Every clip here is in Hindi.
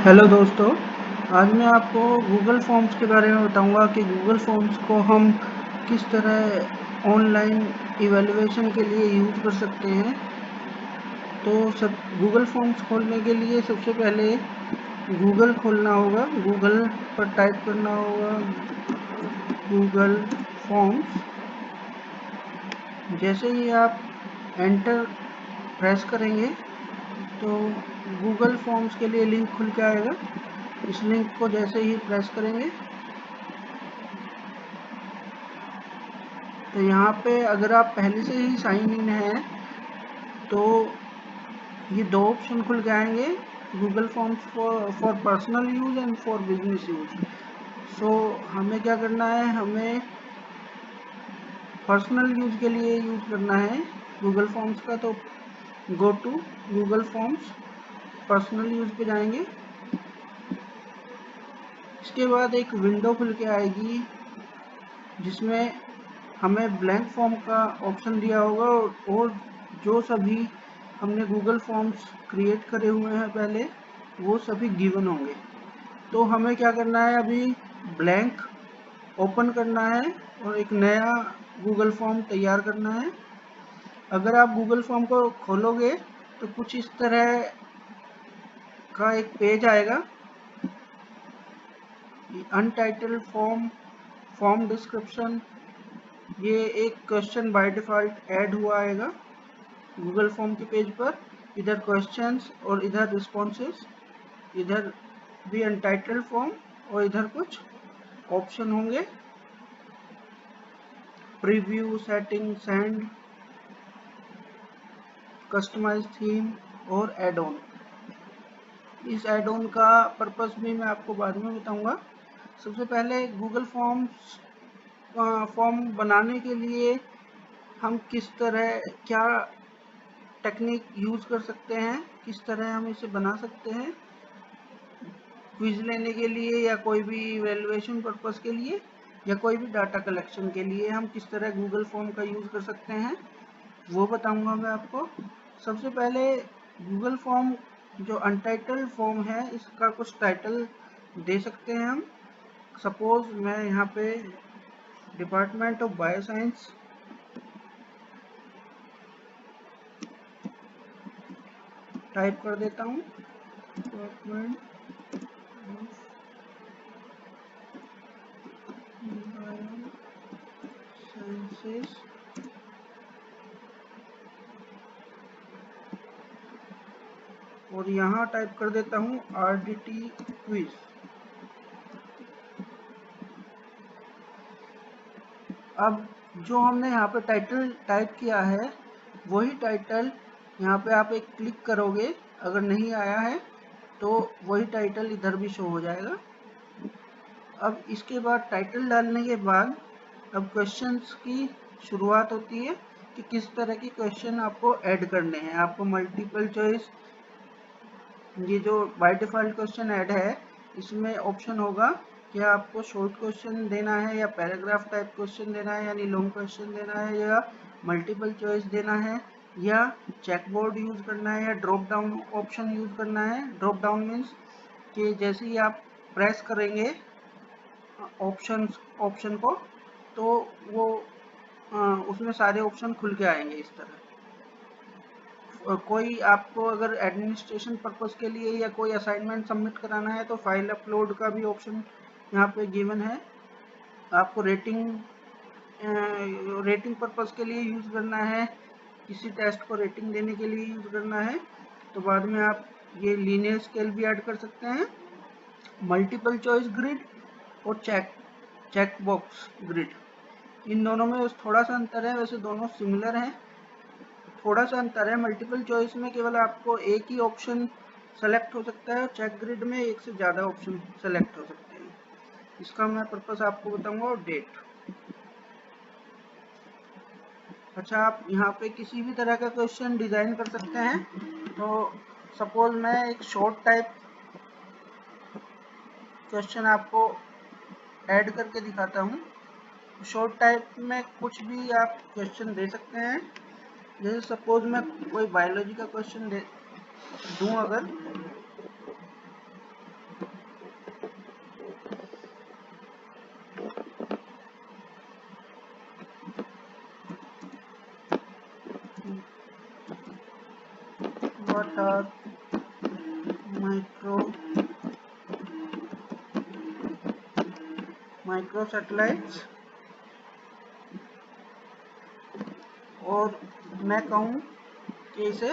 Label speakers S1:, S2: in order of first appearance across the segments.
S1: हेलो दोस्तों, आज मैं आपको गूगल फॉर्म्स के बारे में बताऊंगा कि गूगल फॉर्म्स को हम किस तरह ऑनलाइन इवैल्यूएशन के लिए यूज़ कर सकते हैं। तो सब गूगल फॉर्म्स खोलने के लिए सबसे पहले गूगल खोलना होगा। गूगल पर टाइप करना होगा गूगल फॉर्म्स। जैसे ही आप एंटर प्रेस करेंगे तो गूगल फॉर्म्स के लिए लिंक खुल के आएगा। इस लिंक को जैसे ही प्रेस करेंगे तो यहाँ पे अगर आप पहले से ही साइन इन हैं तो ये दो ऑप्शन खुल के आएंगे, Google forms for personal use and for business use. So हमें क्या करना है, हमें पर्सनल यूज़ के लिए यूज़ करना है गूगल फॉर्म्स का। तो go to Google forms, personal use पे जाएंगे। इसके बाद एक विंडो खुल के आएगी जिसमें हमें ब्लैंक फॉर्म का ऑप्शन दिया होगा और जो सभी हमने गूगल फॉर्म्स क्रिएट करे हुए हैं पहले वो सभी गिवन होंगे। तो हमें क्या करना है, अभी ब्लैंक ओपन करना है और एक नया गूगल फॉर्म तैयार करना है। अगर आप गूगल फॉर्म को खोलोगे तो कुछ इस तरह का एक पेज आएगा, अनटाइटल्ड फॉर्म, फॉर्म डिस्क्रिप्शन। ये एक क्वेश्चन बाय डिफ़ॉल्ट ऐड हुआ आएगा गूगल फॉर्म के पेज पर। इधर क्वेश्चंस और इधर रिस्पॉन्सेस, इधर भी अनटाइटल्ड फॉर्म और इधर कुछ ऑप्शन होंगे, preview, setting, send, customise theme और एड ऑन। इस एड ऑन का पर्पस भी मैं आपको बाद में बताऊंगा। सबसे पहले गूगल फॉर्म बनाने के लिए हम किस तरह क्या टेक्निक यूज़ कर सकते हैं, किस तरह हम इसे बना सकते हैं क्विज लेने के लिए या कोई भी इवैल्यूएशन पर्पस के लिए या कोई भी डाटा कलेक्शन के लिए हम किस तरह गूगल फॉर्म का यूज़ कर सकते हैं, वो बताऊंगा मैं आपको। सबसे पहले गूगल फॉर्म जो अनटाइटल्ड फॉर्म है इसका कुछ टाइटल दे सकते हैं हम। सपोज मैं यहाँ पे डिपार्टमेंट ऑफ बायोसाइंस टाइप कर देता हूँ, डिपार्टमेंट ऑफ बायोसाइंसेस और यहाँ टाइप कर देता हूँ RDT क्विज। अब जो हमने यहाँ पे टाइटल टाइप किया है वही टाइटल यहाँ पे आप एक क्लिक करोगे, अगर नहीं आया है तो वही टाइटल इधर भी शो हो जाएगा। अब इसके बाद टाइटल डालने के बाद अब क्वेश्चंस की शुरुआत होती है कि किस तरह के क्वेश्चन आपको ऐड करने हैं। आपको मल्टीपल चॉइस, ये जो बाय डिफ़ॉल्ट क्वेश्चन ऐड है इसमें ऑप्शन होगा कि आपको शॉर्ट क्वेश्चन देना है या पैराग्राफ टाइप क्वेश्चन देना है यानी लॉन्ग क्वेश्चन देना है या मल्टीपल चॉइस देना है या चेकबोर्ड यूज़ करना है या ड्रॉप डाउन ऑप्शन यूज़ करना है। ड्रॉप डाउन मीन्स कि जैसे ही आप प्रेस करेंगे ऑप्शन को तो वो उसमें सारे ऑप्शन खुल के आएंगे इस तरह। कोई आपको अगर एडमिनिस्ट्रेशन पर्पस के लिए या कोई असाइनमेंट सबमिट कराना है तो फाइल अपलोड का भी ऑप्शन यहाँ पे गिवन है। आपको रेटिंग पर्पस के लिए यूज़ करना है, किसी टेस्ट को रेटिंग देने के लिए यूज़ करना है तो बाद में आप ये लीनियर स्केल भी ऐड कर सकते हैं। मल्टीपल चॉइस ग्रिड और चेक बॉक्स ग्रिड, इन दोनों में थोड़ा सा अंतर है, वैसे दोनों सिमिलर हैं। थोड़ा सा अंतर है, मल्टीपल चॉइस में केवल आपको एक ही ऑप्शन सेलेक्ट हो सकता है और चेक ग्रिड में एक से ज़्यादा ऑप्शन सेलेक्ट हो सकते हैं। इसका मैं पर्पस आपको बताऊंगा। और डेट, अच्छा आप यहाँ पे किसी भी तरह का क्वेश्चन डिज़ाइन कर सकते हैं। तो सपोज मैं एक शॉर्ट टाइप क्वेश्चन आपको ऐड करके दिखाता हूँ। शॉर्ट टाइप में कुछ भी आप क्वेश्चन दे सकते हैं। जैसे सपोज मैं कोई बायोलॉजी का क्वेश्चन दूँ अगर, what are micro satellites, और मैं कहूँ कि इसे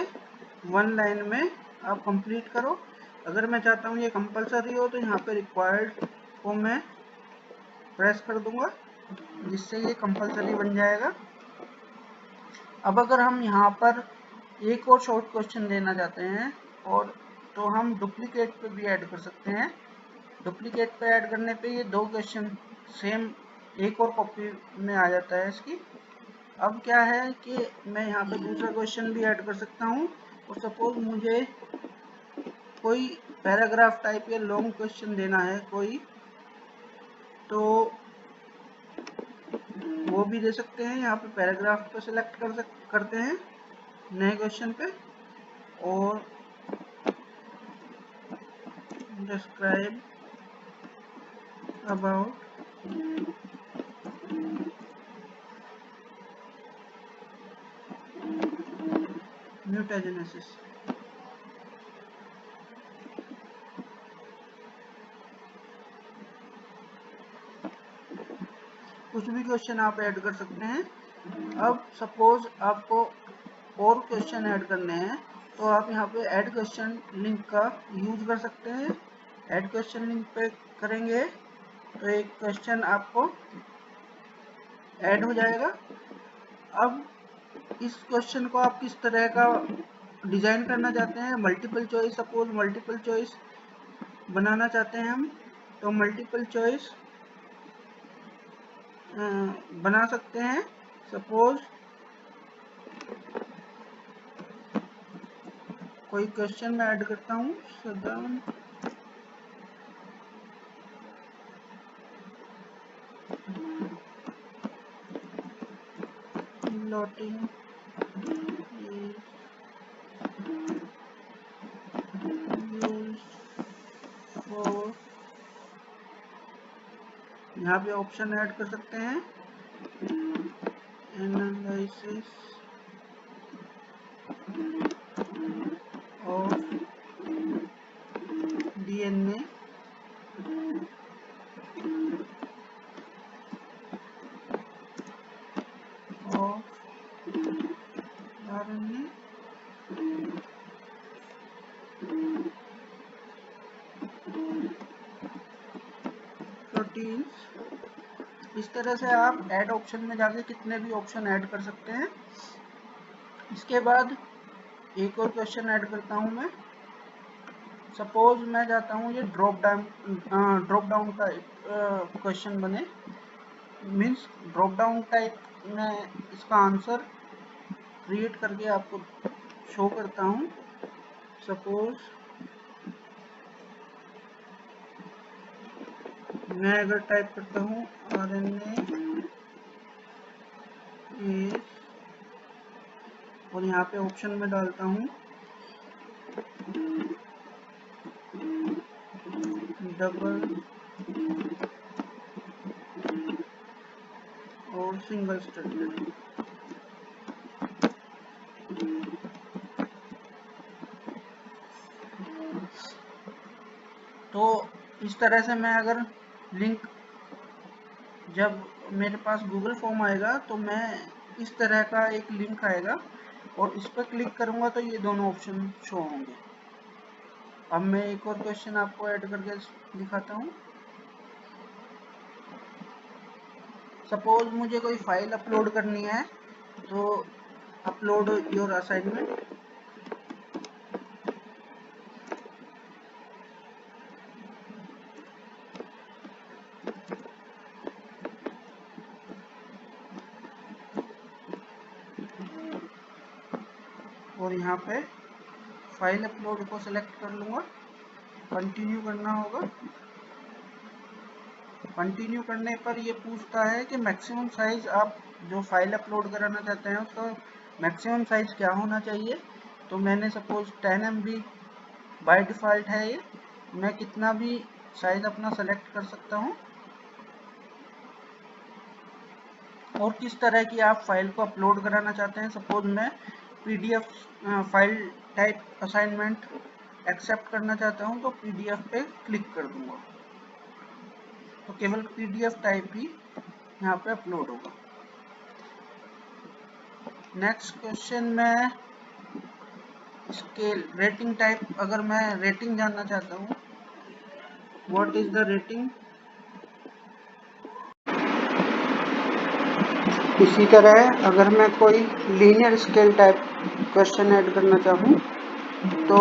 S1: 1 लाइन में आप कंप्लीट करो। अगर मैं चाहता हूँ ये कंपलसरी हो तो यहाँ पे रिक्वायर्ड को मैं प्रेस कर दूंगा, जिससे ये कंपलसरी बन जाएगा। अब अगर हम यहाँ पर एक और शॉर्ट क्वेश्चन देना चाहते हैं और तो हम डुप्लीकेट पे भी ऐड कर सकते हैं। डुप्लीकेट पे ऐड करने पे ये 2 क्वेश्चन सेम एक और कॉपी में आ जाता है इसकी। अब क्या है कि मैं यहाँ पे दूसरा क्वेश्चन भी ऐड कर सकता हूँ, और सपोज मुझे कोई पैराग्राफ टाइप या लॉन्ग क्वेश्चन देना है कोई, तो वो भी दे सकते हैं। यहाँ पे पैराग्राफ पे सिलेक्ट करते हैं नए क्वेश्चन पे, और डिस्क्राइब अबाउट म्यूटाजेनेसिस। कुछ भी क्वेश्चन आप ऐड कर सकते हैं। अब सपोज आपको और क्वेश्चन ऐड करने हैं, तो आप यहाँ पे ऐड क्वेश्चन लिंक का यूज कर सकते हैं। ऐड क्वेश्चन लिंक पे करेंगे तो एक क्वेश्चन आपको ऐड हो जाएगा। अब इस क्वेश्चन को आप किस तरह का डिजाइन करना चाहते हैं, multiple choice, suppose multiple choice बनाना चाहते हैं हम, तो मल्टीपल चॉइस बना सकते हैं। सपोज कोई क्वेश्चन मैं ऐड करता हूँ, सदन लॉटिंग और यहाँ पे ऑप्शन ऐड कर सकते हैं, एनालिसिस और डीएनए और आरएनए प्रोटीन्स। इस तरह से आप ऐड ऑप्शन में जाके कितने भी ऑप्शन ऐड कर सकते हैं। इसके बाद एक और क्वेश्चन ऐड करता हूँ मैं। सपोज मैं चाहता हूँ ये ड्रॉप डाउन का क्वेश्चन बने, मीन्स ड्रॉप डाउन टाइप में इसका आंसर क्रिएट करके आपको शो करता हूँ। सपोज मैं अगर टाइप करता हूँ RNA और यहाँ पे ऑप्शन में डालता हूँ डबल और सिंगल स्ट्रैंडेड, तो इस तरह से मैं अगर लिंक, जब मेरे पास गूगल फॉर्म आएगा तो मैं इस तरह का एक लिंक आएगा और इस पर क्लिक करूंगा तो ये दोनों ऑप्शन शो होंगे। अब मैं एक और क्वेश्चन आपको ऐड करके दिखाता हूँ। सपोज मुझे कोई फाइल अपलोड करनी है, तो अपलोड योर असाइनमेंट, और यहाँ पे फाइल अपलोड को सिलेक्ट कर लूँगा, कंटिन्यू करना होगा। कंटिन्यू करने पर ये पूछता है कि मैक्सिमम साइज आप जो फाइल अपलोड कराना चाहते हैं उसका मैक्सिमम साइज क्या होना चाहिए। तो मैंने सपोज 10 MB बाय डिफ़ॉल्ट है ये, मैं कितना भी साइज अपना सेलेक्ट कर सकता हूँ। और किस तरह की आप फाइल को अपलोड कराना चाहते हैं, सपोज मैं PDF file type assignment accept करना चाहता हूँ तो PDF पे क्लिक कर दूंगा, तो केवल PDF टाइप ही यहाँ पे अपलोड होगा। नेक्स्ट क्वेश्चन में स्केल रेटिंग टाइप, अगर मैं रेटिंग जानना चाहता हूँ, व्हाट इज द रेटिंग। इसी तरह अगर मैं कोई linear scale type question add करना चाहूँ तो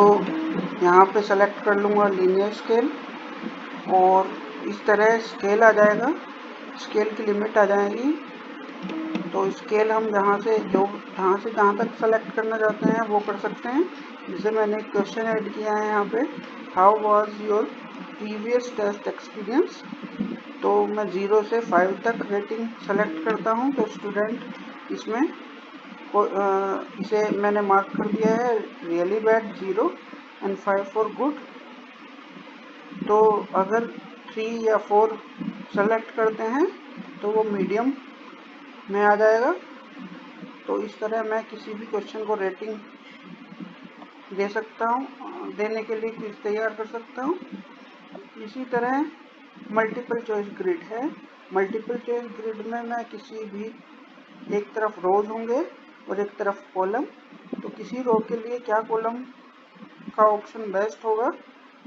S1: यहाँ पे सेलेक्ट कर लूँगा लीनियर स्केल, और इस तरह स्केल आ जाएगा, स्केल की लिमिट आ जाएगी। तो स्केल हम जहाँ से जहाँ तक सेलेक्ट करना चाहते हैं वो कर सकते हैं। जैसे मैंने एक क्वेश्चन ऐड किया है यहाँ पे, how was your previous test experience, तो मैं 0 से 5 तक रेटिंग सेलेक्ट करता हूँ। तो स्टूडेंट इसमें इसे मैंने मार्क कर दिया है really bad 0 and 5 for good. तो अगर 3 या 4 सेलेक्ट करते हैं तो वो मीडियम में आ जाएगा। तो इस तरह मैं किसी भी क्वेश्चन को रेटिंग दे सकता हूँ, देने के लिए क्विज तैयार कर सकता हूँ। इसी तरह मल्टीपल चॉइस ग्रिड है। मल्टीपल चॉइस ग्रिड में मैं किसी भी एक तरफ रोज होंगे और एक तरफ कॉलम, तो किसी रो के लिए क्या कॉलम का ऑप्शन बेस्ट होगा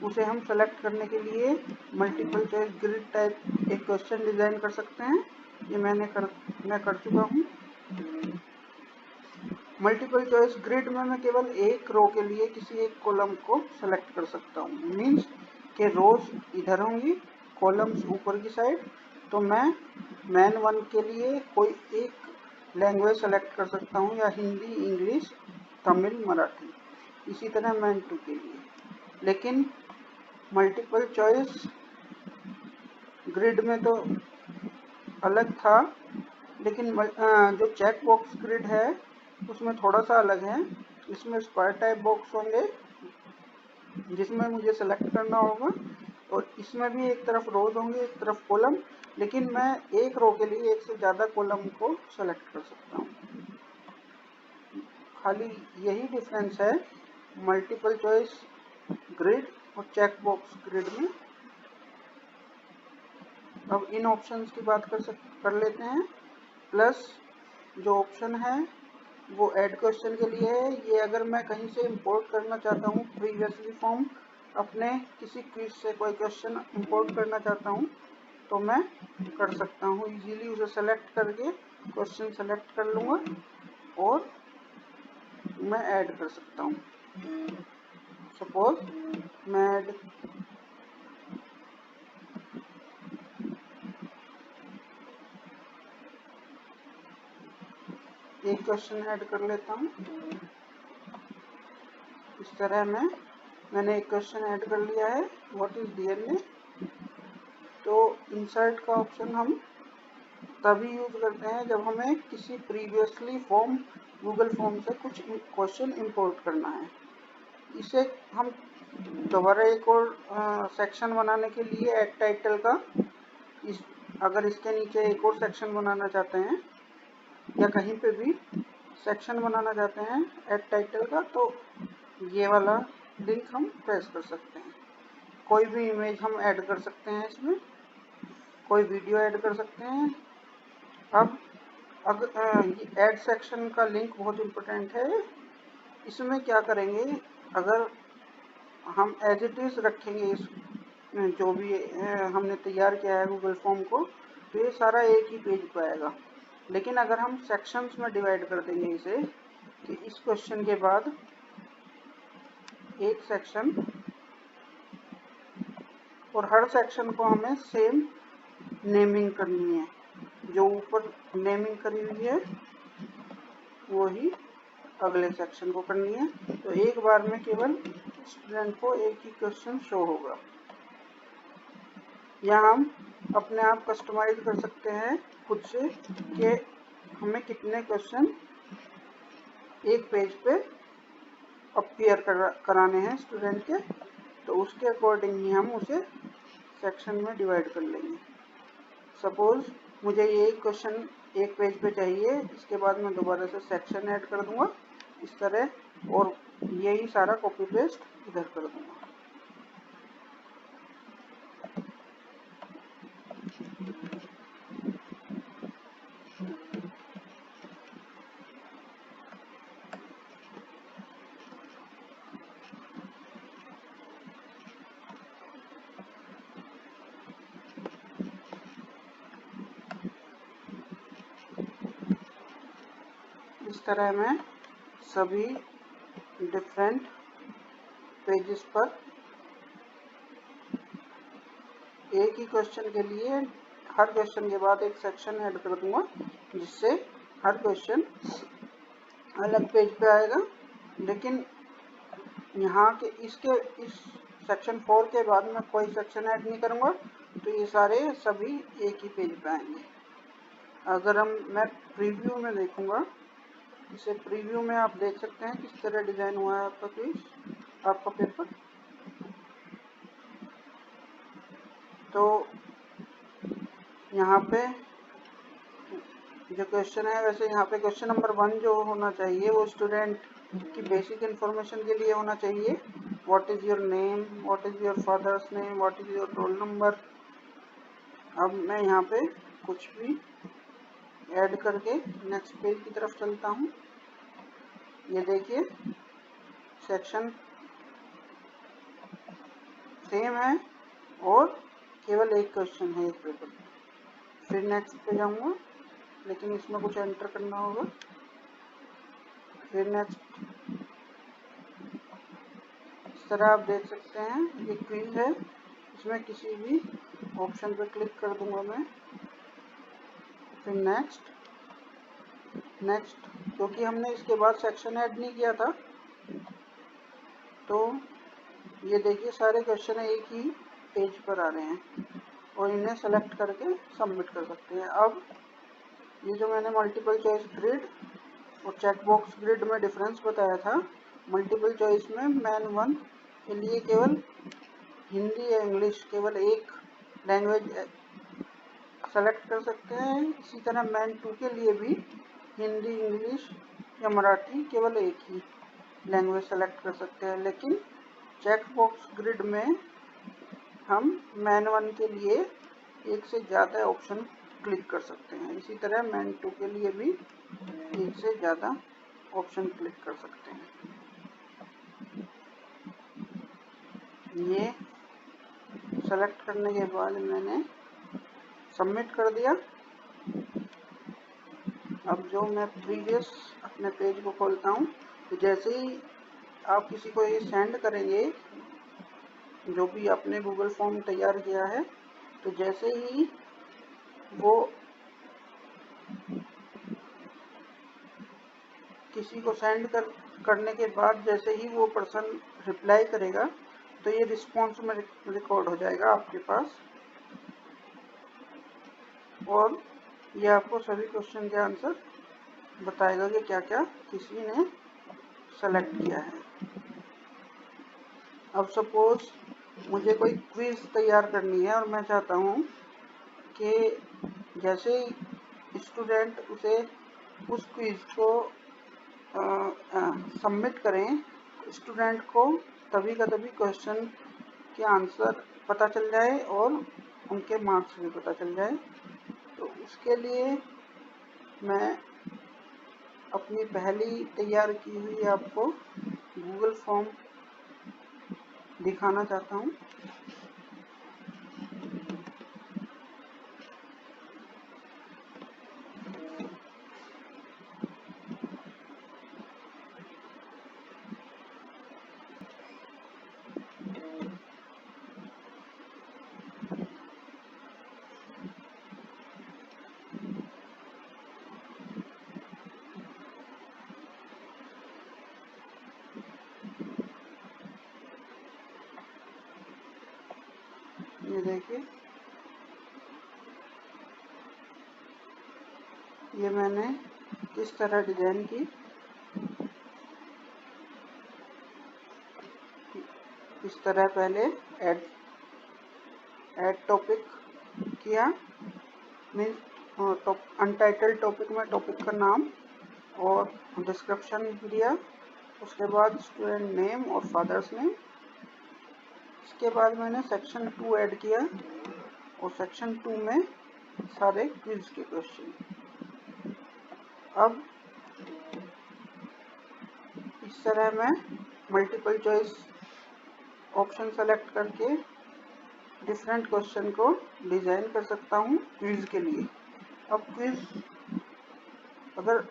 S1: उसे हम सेलेक्ट करने के लिए मल्टीपल चॉइस ग्रिड टाइप एक क्वेश्चन डिजाइन कर सकते हैं। ये मैं कर चुका हूँ। मल्टीपल चॉइस ग्रिड में मैं केवल एक रो के लिए किसी एक कॉलम को सेलेक्ट कर सकता हूँ, मीन्स के रोज इधर होंगी, कॉलम्स ऊपर की साइड। तो मैं मैन 1 के लिए कोई एक लैंग्वेज सेलेक्ट कर सकता हूँ, या हिंदी, इंग्लिश, तमिल, मराठी। इसी तरह मैन 2 के लिए। लेकिन मल्टीपल चॉइस ग्रिड में तो अलग था, लेकिन जो चेक बॉक्स ग्रिड है उसमें थोड़ा सा अलग है। इसमें स्क्वायर टाइप बॉक्स होंगे जिसमें मुझे सेलेक्ट करना होगा, और इसमें भी एक तरफ रोज होंगे एक तरफ कॉलम, लेकिन मैं एक रो के लिए एक से ज़्यादा कॉलम को सेलेक्ट कर सकता हूँ। खाली यही डिफरेंस है मल्टीपल चॉइस ग्रिड और चेक बॉक्स ग्रिड में। अब इन ऑप्शंस की बात कर लेते हैं। प्लस जो ऑप्शन है वो ऐड क्वेश्चन के लिए है। ये अगर मैं कहीं से इंपोर्ट करना चाहता हूँ प्रीवियसली फॉर्म, अपने किसी क्विज से कोई क्वेश्चन इंपोर्ट करना चाहता हूँ तो मैं कर सकता हूँ इजीली। उसे सेलेक्ट करके क्वेश्चन सेलेक्ट कर लूँगा और मैं ऐड कर सकता हूँ। सपोज मैं एक क्वेश्चन ऐड कर लेता हूँ। इस तरह मैंने एक क्वेश्चन ऐड कर लिया है, व्हाट इज डीएनए। तो इंसर्ट का ऑप्शन हम तभी यूज करते हैं जब हमें किसी प्रीवियसली फॉर्म गूगल फॉर्म से कुछ क्वेश्चन इंपोर्ट करना है। इसे हम दोबारा एक और सेक्शन बनाने के लिए ऐड टाइटल का, अगर इसके नीचे एक और सेक्शन बनाना चाहते हैं या कहीं पे भी सेक्शन बनाना चाहते हैं ऐड टाइटल का, तो ये वाला लिंक हम प्रेस कर सकते हैं। कोई भी इमेज हम ऐड कर सकते हैं, इसमें कोई वीडियो ऐड कर सकते हैं। अब अगर ऐड सेक्शन का लिंक बहुत इम्पोर्टेंट है। इसमें क्या करेंगे, अगर हम एज इट इज रखेंगे इस जो भी हमने तैयार किया है गूगल फॉर्म को, तो ये सारा एक ही पेज पे आएगा। लेकिन अगर हम सेक्शंस में डिवाइड कर देंगे इसे, कि इस क्वेश्चन के बाद एक सेक्शन, और हर सेक्शन को हमें सेम नेमिंग करनी है, जो ऊपर नेमिंग करी हुई है वही अगले सेक्शन को करनी है। तो एक बार में केवल स्टूडेंट को एक ही क्वेश्चन शो होगा। या हम अपने आप कस्टमाइज कर सकते हैं खुद से कि हमें कितने क्वेश्चन एक पेज पे अपीयर कराने हैं स्टूडेंट के, तो उसके अकॉर्डिंग ही हम उसे सेक्शन में डिवाइड कर लेंगे। सपोज मुझे ये क्वेश्चन एक पेज पे चाहिए, इसके बाद मैं दोबारा से सेक्शन ऐड कर दूंगा इस तरह, और यही सारा कॉपी पेस्ट इधर कर दूंगा। इस तरह मैं सभी डिफरेंट पेजेस पर एक ही क्वेश्चन के लिए हर क्वेश्चन के बाद एक सेक्शन ऐड कर दूंगा, जिससे हर क्वेश्चन अलग पेज पे आएगा। लेकिन यहाँ के इस सेक्शन 4 के बाद मैं कोई सेक्शन ऐड नहीं करूँगा, तो ये सारे सभी एक ही पेज पे आएंगे। अगर मैं प्रीव्यू में देखूँगा, इसे प्रीव्यू में आप देख सकते हैं किस तरह डिज़ाइन हुआ है आपका क्विज, आपका पेपर। तो यहाँ पे जो क्वेश्चन है, वैसे यहाँ पे क्वेश्चन नंबर 1 जो होना चाहिए वो स्टूडेंट की बेसिक इन्फॉर्मेशन के लिए होना चाहिए। What is your name, what is your father's name, what is your roll number. अब मैं यहाँ पे कुछ भी ऐड करके नेक्स्ट पेज की तरफ चलता हूँ। ये देखिए सेक्शन सेम है और केवल एक क्वेश्चन है इस पेपर में। फिर नेक्स्ट पे जाऊँगा, लेकिन इसमें कुछ एंटर करना होगा। फिर नेक्स्ट, इस तरह आप देख सकते हैं ये क्विज है, इसमें किसी भी ऑप्शन पे क्लिक कर दूंगा मैं। फिर नेक्स्ट, क्योंकि हमने इसके बाद सेक्शन ऐड नहीं किया था, तो ये देखिए सारे क्वेश्चन एक ही पेज पर आ रहे हैं और इन्हें सेलेक्ट करके सबमिट कर सकते हैं। अब ये जो मैंने मल्टीपल चॉइस ग्रिड और चेकबॉक्स ग्रिड में डिफरेंस बताया था, मल्टीपल चॉइस में मैन 1 के लिए केवल हिंदी या इंग्लिश केवल एक लैंग्वेज सेलेक्ट कर सकते हैं। इसी तरह मैन 2 के लिए भी हिंदी, इंग्लिश या मराठी केवल एक ही लैंग्वेज सेलेक्ट कर सकते हैं। लेकिन चेक बॉक्स ग्रिड में हम मैन 1 के लिए एक से ज़्यादा ऑप्शन क्लिक कर सकते हैं। इसी तरह मैन 2 के लिए भी एक से ज़्यादा ऑप्शन क्लिक कर सकते हैं। ये सेलेक्ट करने के बाद मैंने सबमिट कर दिया। अब जो मैं प्रीवियस अपने पेज को खोलता हूँ, तो जैसे ही आप किसी को ये सेंड करेंगे, जो भी आपने गूगल फॉर्म तैयार किया है, तो जैसे ही वो किसी को सेंड करने के बाद जैसे ही वो पर्सन रिप्लाई करेगा, तो ये रिस्पॉन्स में रिकॉर्ड हो जाएगा आपके पास, और ये आपको सभी क्वेश्चन के आंसर बताएगा कि क्या क्या किसी ने सेलेक्ट किया है। अब सपोज मुझे कोई क्विज तैयार करनी है और मैं चाहता हूँ कि जैसे ही स्टूडेंट उस क्विज को सबमिट करें, स्टूडेंट को तभी का तभी क्वेश्चन के आंसर पता चल जाए और उनके मार्क्स भी पता चल जाए। तो उसके लिए मैं अपनी पहली तैयार की हुई आपको गूगल फॉर्म दिखाना चाहता हूँ। ये देखिए, ये मैंने किस तरह डिजाइन की। इस तरह पहले ऐड टॉपिक किया, मीन्स अनटाइटल्ड टॉपिक में टॉपिक का नाम और डिस्क्रिप्शन दिया, उसके बाद स्टूडेंट नेम और फादर्स नेम। इसके बाद मैंने सेक्शन 2 ऐड किया और सेक्शन 2 में सारे क्विज के क्वेश्चन। अब इस तरह मैं मल्टीपल चॉइस ऑप्शन सेलेक्ट करके डिफरेंट क्वेश्चन को डिजाइन कर सकता हूँ क्विज के लिए। अब क्विज अगर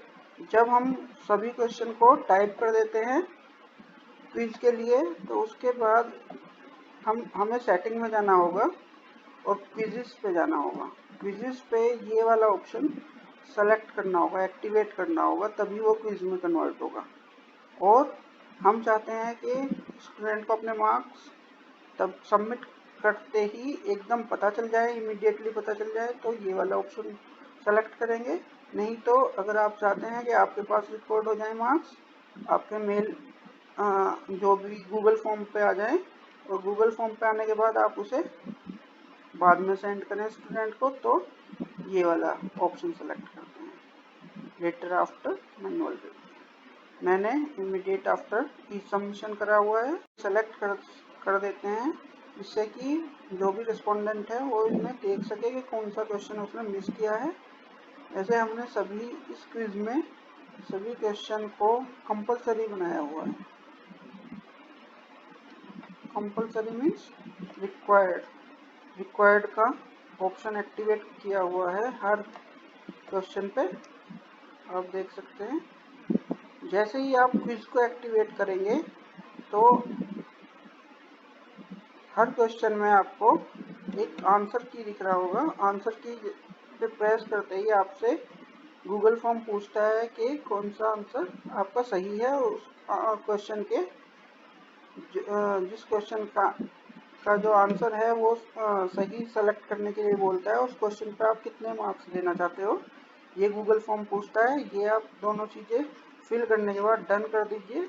S1: जब हम सभी क्वेश्चन को टाइप कर देते हैं क्विज के लिए, तो उसके बाद हमें सेटिंग में जाना होगा और क्विज़ेस पे जाना होगा। क्विज़ेस पे ये वाला ऑप्शन सेलेक्ट करना होगा, एक्टिवेट करना होगा, तभी वो क्विज में कन्वर्ट होगा। और हम चाहते हैं कि स्टूडेंट को अपने मार्क्स तब सबमिट करते ही एकदम पता चल जाए, इमीडिएटली पता चल जाए, तो ये वाला ऑप्शन सेलेक्ट करेंगे। नहीं तो अगर आप चाहते हैं कि आपके पास रिकॉर्ड हो जाए मार्क्स, आपके मेल जो भी गूगल फॉर्म पे आ जाए, और गूगल फॉर्म पे आने के बाद आप उसे बाद में सेंड करें स्टूडेंट को, तो ये वाला ऑप्शन सेलेक्ट करते हैं, लेटर आफ्टर मैनुअल रिव्यू। मैंने इमीडिएट आफ्टर ई सबमिशन करा हुआ है, सेलेक्ट कर देते हैं, जिससे कि जो भी रिस्पोंडेंट है वो इनमें देख सके कि कौन सा क्वेश्चन उसने मिस किया है। ऐसे हमने सभी इस क्विज में सभी क्वेश्चन को कंपलसरी बनाया हुआ है। कंपलसरी मीन्स रिक्वायर्ड का ऑप्शन एक्टिवेट किया हुआ है हर क्वेश्चन पे। आप देख सकते हैं, जैसे ही आप क्विज को एक्टिवेट करेंगे तो हर क्वेश्चन में आपको एक आंसर की दिख रहा होगा। आंसर की पे प्रेस करते ही आपसे गूगल फॉर्म पूछता है कि कौन सा आंसर आपका सही है। उस क्वेश्चन के जिस क्वेश्चन का जो आंसर है वो सही सेलेक्ट करने के लिए बोलता है। उस क्वेश्चन पे आप कितने मार्क्स देना चाहते हो ये गूगल फॉर्म पूछता है। ये आप दोनों चीज़ें फिल करने के बाद डन कर दीजिए।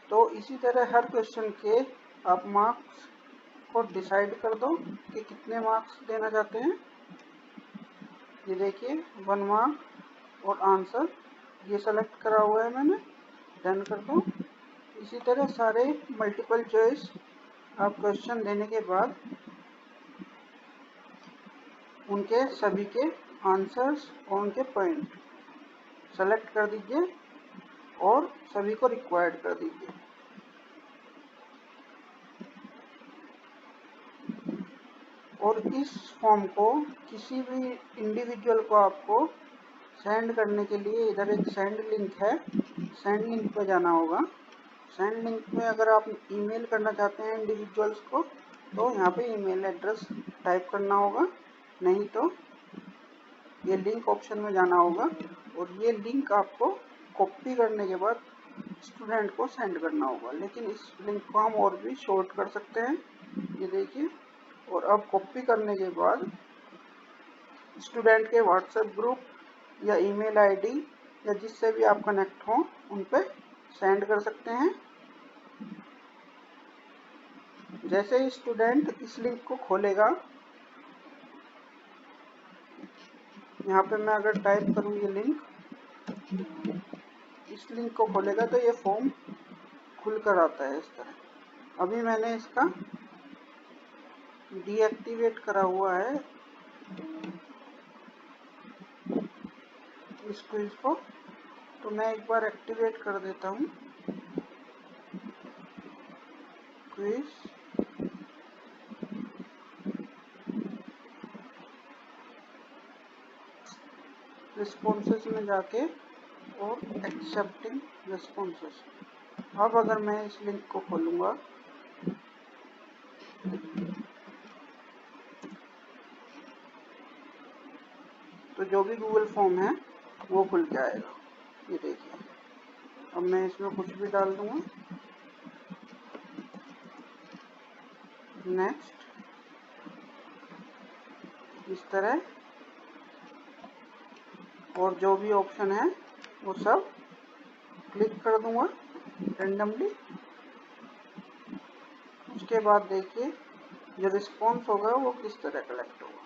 S1: तो इसी तरह हर क्वेश्चन के आप मार्क्स को डिसाइड कर दो कि कितने मार्क्स देना चाहते हैं। ये देखिए 1 मार्क और आंसर ये सेलेक्ट करा हुआ है मैंने, डन कर दो। इसी तरह सारे मल्टीपल चॉइस आप क्वेश्चन देने के बाद उनके सभी के आंसर्स और उनके पॉइंट सेलेक्ट कर दीजिए और सभी को रिक्वायर्ड कर दीजिए। और इस फॉर्म को किसी भी इंडिविजुअल को आपको सेंड करने के लिए इधर एक सेंड लिंक है, सेंड लिंक पे जाना होगा। सेंड लिंक में अगर आप ईमेल करना चाहते हैं इंडिविजुअल्स को, तो यहाँ पे ईमेल एड्रेस टाइप करना होगा, नहीं तो ये लिंक ऑप्शन में जाना होगा और ये लिंक आपको कॉपी करने के बाद स्टूडेंट को सेंड करना होगा। लेकिन इस लिंक को हम और भी शॉर्ट कर सकते हैं, ये देखिए। और अब कॉपी करने के बाद स्टूडेंट के व्हाट्सएप ग्रुप या ईमेल आईडी या जिससे भी आप कनेक्ट हों उन पे सेंड कर सकते हैं। जैसे ही स्टूडेंट इस लिंक को खोलेगा, यहाँ पे मैं अगर टाइप करूँ ये लिंक, इस लिंक को खोलेगा तो ये फॉर्म खुलकर आता है इस तरह। अभी मैंने इसका डीएक्टिवेट करा हुआ है इस क्विज को, तो मैं एक बार एक्टिवेट कर देता हूँ क्विज। रिस्पॉन्सेस में जाके और एक्सेप्टिंग रिस्पॉन्सेस। अब अगर मैं इस लिंक को खोलूँगा तो जो भी गूगल फॉर्म है वो खुल के आएगा। ये देखिए, अब मैं इसमें कुछ भी डाल दूँगा, नेक्स्ट, इस तरह, और जो भी ऑप्शन है वो सब क्लिक कर दूँगा रेंडमली। उसके बाद देखिए जो रिस्पॉन्स होगा वो किस तरह कलेक्ट होगा।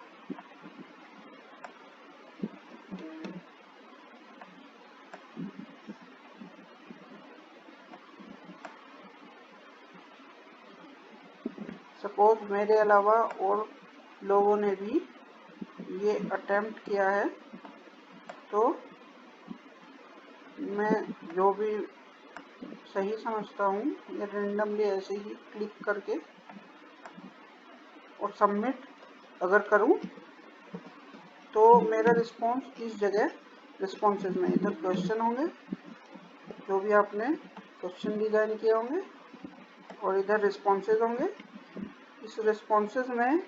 S1: सपोज मेरे अलावा और लोगों ने भी ये अटेम्प्ट किया है, तो मैं जो भी सही समझता हूँ ये रेंडमली ऐसे ही क्लिक करके और सबमिट अगर करूँ तो मेरा रिस्पॉन्स इस जगह रिस्पॉन्सेज में इधर क्वेश्चन होंगे, जो भी आपने क्वेश्चन डिजाइन किए होंगे, और इधर रिस्पॉन्सेज होंगे। इस रिस्पॉन्सेज में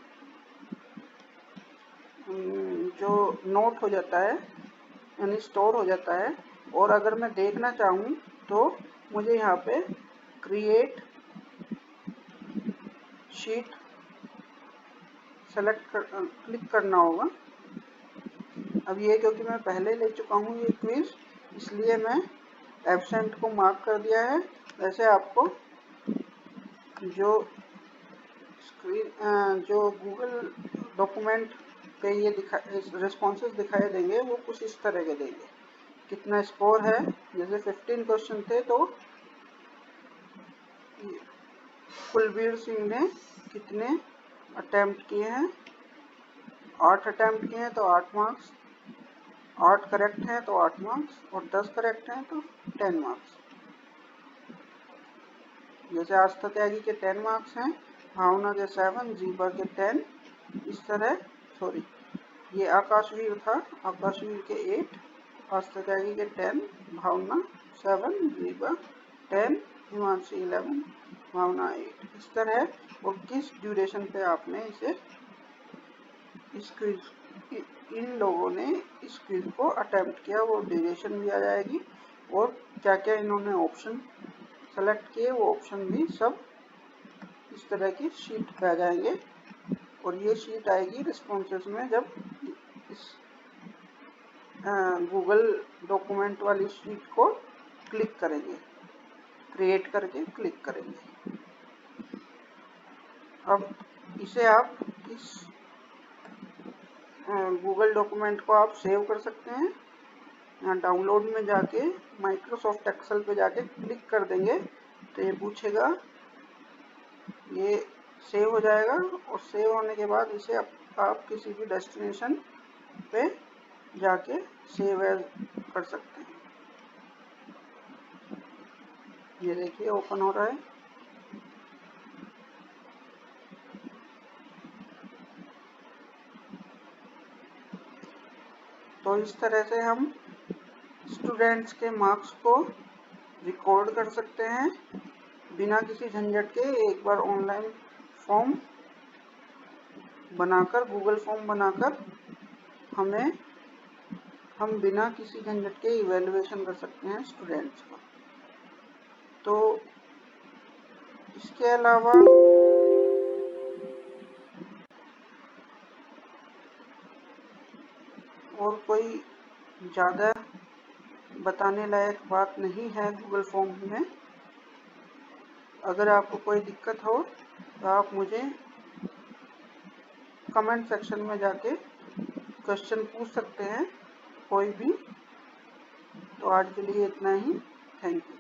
S1: जो नोट हो जाता है यानी स्टोर हो जाता है, और अगर मैं देखना चाहूँ तो मुझे यहाँ पे क्रिएट शीट क्लिक करना होगा। अब ये क्योंकि मैं पहले ले चुका हूँ ये क्विज, इसलिए मैं एब्सेंट को मार्क कर दिया है। वैसे आपको जो स्क्रीन जो गूगल डॉक्यूमेंट पे ये रिस्पॉन्सेज दिखाई देंगे वो कुछ इस तरह के देंगे। कितना स्कोर है, जैसे 15 क्वेश्चन थे तो कुलबीर सिंह ने कितने अटेम्प्ट किए हैं, 8 अटेम्प्ट किए हैं तो 8 मार्क्स, 8 करेक्ट हैं तो 8 मार्क्स, और 10 करेक्ट हैं तो 10 मार्क्स। जैसे आस्था त्यागी के 10 मार्क्स हैं, भावना के 7, जीबा के 10, इस तरह। सॉरी, ये आकाशवीर था, आकाशवीर के 8, आस्था त्यागी के 10, भावना 7, जीबा 10, हिमांशी 11, भावना 8, इस तरह। और किस ड्यूरेशन पे आपने इसे इस क्विज इन लोगों ने इस क्विज को अटेम्प्ट किया वो ड्यूरेशन भी आ जाएगी, और क्या क्या इन्होंने ऑप्शन सेलेक्ट किए वो ऑप्शन भी सब इस तरह की शीट पे आ जाएंगे। और ये शीट आएगी रिस्पॉन्सेज में जब इस गूगल डॉक्यूमेंट वाली शीट को क्लिक करेंगे, क्रिएट करके क्लिक करेंगे। अब इसे आप इस गूगल डॉक्यूमेंट को आप सेव कर सकते हैं। यहाँ डाउनलोड में जाके माइक्रोसॉफ्ट एक्सेल पे जाके क्लिक कर देंगे तो ये पूछेगा, ये सेव हो जाएगा, और सेव होने के बाद इसे आप किसी भी डेस्टिनेशन पे जाके सेव एज कर सकते हैं। ये देखिए ओपन हो रहा है। तो इस तरह से हम स्टूडेंट्स के मार्क्स को रिकॉर्ड कर सकते हैं बिना किसी झंझट के। एक बार ऑनलाइन फॉर्म बनाकर, गूगल फॉर्म बनाकर हम बिना किसी झंझट के इवैल्यूएशन कर सकते हैं स्टूडेंट्स का। तो इसके अलावा और कोई ज़्यादा बताने लायक बात नहीं है गूगल फॉर्म में। अगर आपको कोई दिक्कत हो तो आप मुझे कमेंट सेक्शन में जाके क्वेश्चन पूछ सकते हैं कोई भी। तो आज के लिए इतना ही। Thank you.